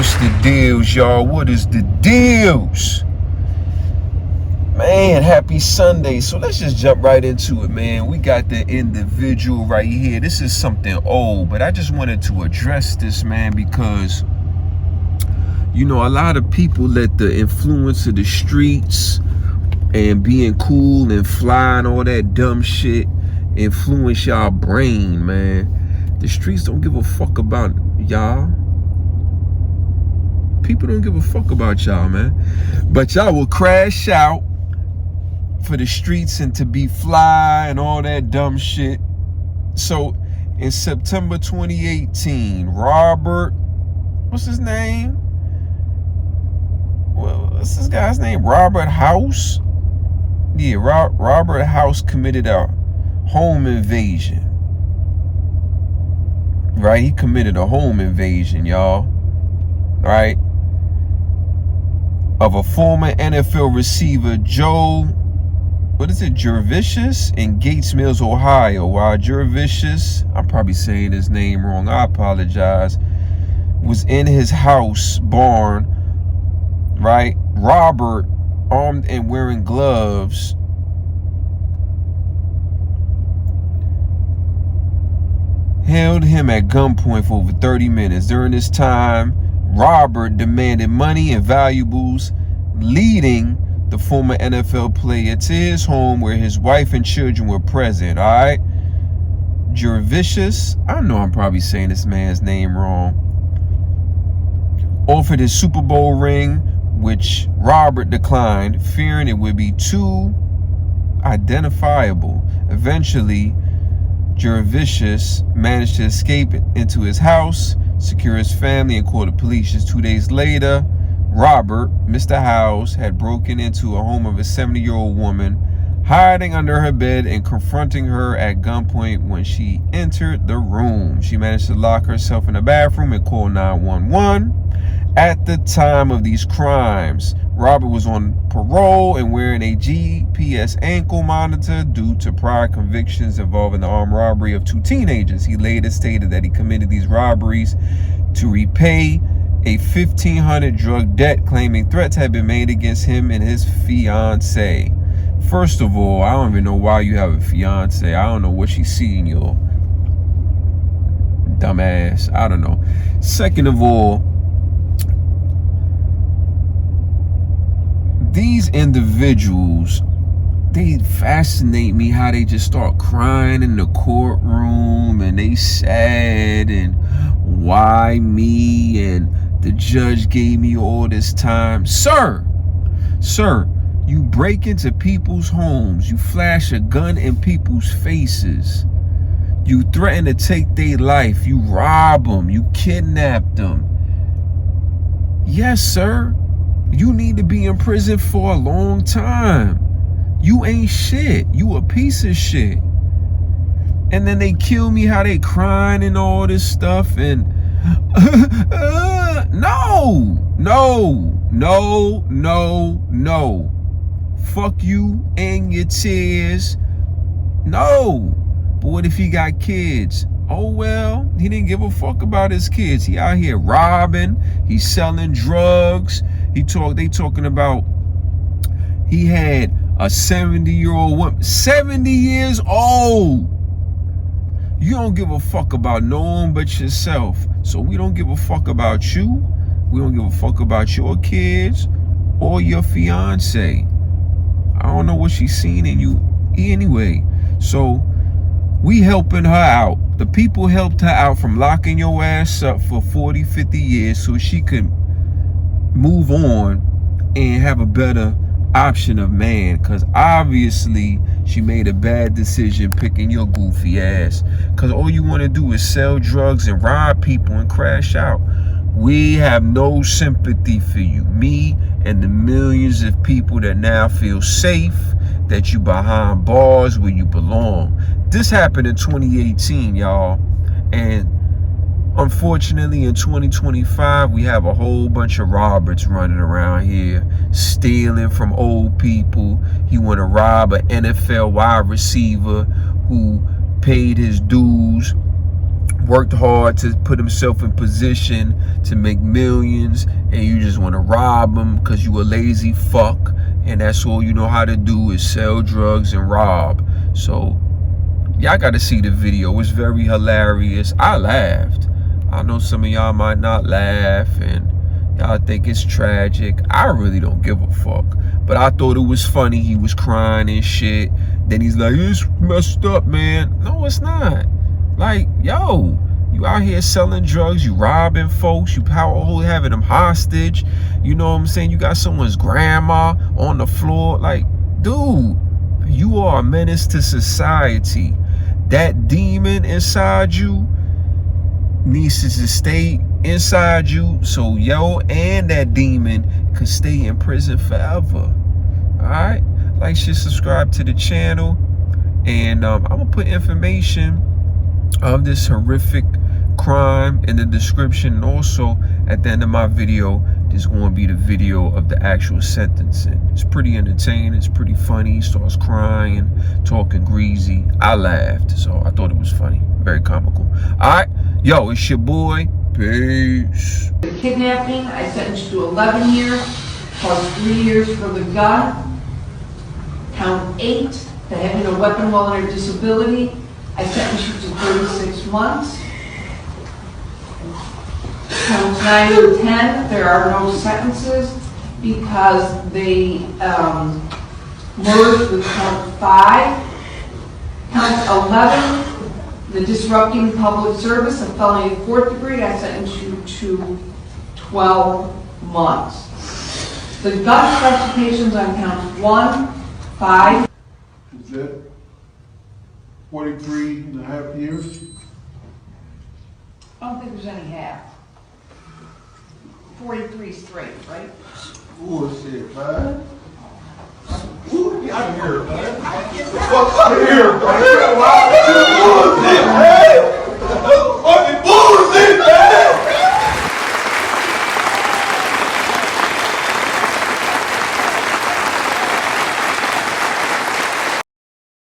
What's the deals, y'all? What is the deals? Man, happy Sunday. So let's just jump right into it, man. We got the individual right here. This is something old, but I just wanted to address this, man, because, you know, a lot of people let the influence of the streets and being cool and fly and all that dumb shit influence y'all brain, man. The streets don't give a fuck about y'all. People don't give a fuck about y'all, man. But y'all will crash out for the streets and to be fly and all that dumb shit. So in September 2018, Robert, what's his name? Well, what's this guy's name? Robert Howse? Yeah, Robert Howse committed a home invasion. Right? He committed a home invasion, y'all. Right? Of a former NFL receiver, Joe, Jurevicius in Gates Mills, Ohio. While Jurevicius, I'm probably saying his name wrong, I apologize, was in his house barn, right? Robert, armed and wearing gloves, held him at gunpoint for over 30 minutes. During this time, Robert demanded money and valuables, leading the former NFL player to his home where his wife and children were present, all right? Jurevicius, I know I'm probably saying this man's name wrong, offered his Super Bowl ring, which Robert declined, fearing it would be too identifiable. Eventually, Jurevicius managed to escape into his house, secure his family, and call the police. Just 2 days later, Robert, Mr. Howse, had broken into a home of a 70-year-old woman, hiding under her bed and confronting her at gunpoint when she entered the room. She managed to lock herself in the bathroom and call 911. At the time of these crimes, Robert was on parole and wearing a GPS ankle monitor due to prior convictions involving the armed robbery of 2 teenagers. He later stated that he committed these robberies to repay a $1,500 drug debt, claiming threats had been made against him and his fiance. First of all, I don't even know why you have a fiance. I don't know what she's seeing, you dumbass. I don't know. Second of all, these individuals, they fascinate me, how they just start crying in the courtroom and they sad and why me and the judge gave me all this time. Sir, you break into people's homes, you flash a gun in people's faces, you threaten to take their life, you rob them, you kidnap them. Yes, sir. You need to be in prison for a long time. You ain't shit. You a piece of shit. And then they kill me, how they crying and all this stuff. And no. Fuck you and your tears. No. But what if he got kids? Oh, well, he didn't give a fuck about his kids. He out here robbing. He's selling drugs. They talking about he had a 70-year-old woman, 70 years old. You don't give a fuck about no one but yourself. So we don't give a fuck about you. We don't give a fuck about your kids or your fiance. I don't know what she's seen in you anyway. So we helping her out. The people helped her out from locking your ass up for 40, 50 years so she could move on and have a better option of man, because obviously she made a bad decision picking your goofy ass, because all you want to do is sell drugs and rob people and crash out. We have no sympathy for you, me and the millions of people that now feel safe that you behind bars where you belong. This happened in 2018, y'all, and unfortunately, in 2025, we have a whole bunch of Roberts running around here, stealing from old people. He want to rob an NFL wide receiver who paid his dues worked hard to put himself in position to make millions, and you just want to rob him because you a lazy fuck, and that's all you know how to do is sell drugs and rob. So y'all got to see the video. It's very hilarious. I laughed. I know some of y'all might not laugh and y'all think it's tragic. I really don't give a fuck. But I thought it was funny. He was crying and shit. Then he's like, it's messed up, man. No, it's not. Like, yo, you out here selling drugs, you robbing folks, you having them hostage. You know what I'm saying? You got someone's grandma on the floor. Like, dude, you are a menace to society. That demon inside you needs to stay inside you, so yo and that demon could stay in prison forever. Alright? Like, share, subscribe to the channel, and I'm gonna put information of this horrific crime in the description, and also at the end of my video there's going to be the video of the actual sentencing. It's pretty entertaining, it's pretty funny. He starts crying, talking greasy. I laughed, so I thought it was funny, very comical. Alright, yo, it's your boy. Peace. The kidnapping, I sentenced you to 11 years, plus 3 years for the gun. Count 8, the having a weapon while under disability, I sentenced you to 36 months. Counts 9 and 10, there are no sentences because they merged with count 5. Count 11, the disrupting public service, a felony of 4th degree, I sentenced you to 12 months. The gun specifications on counts 1, 5. Is that 43 and a half years? I don't think there's any half. 43 straight, right? Ooh, shit, man. Ooh, get out of here, man. Get the fuck out of here, man.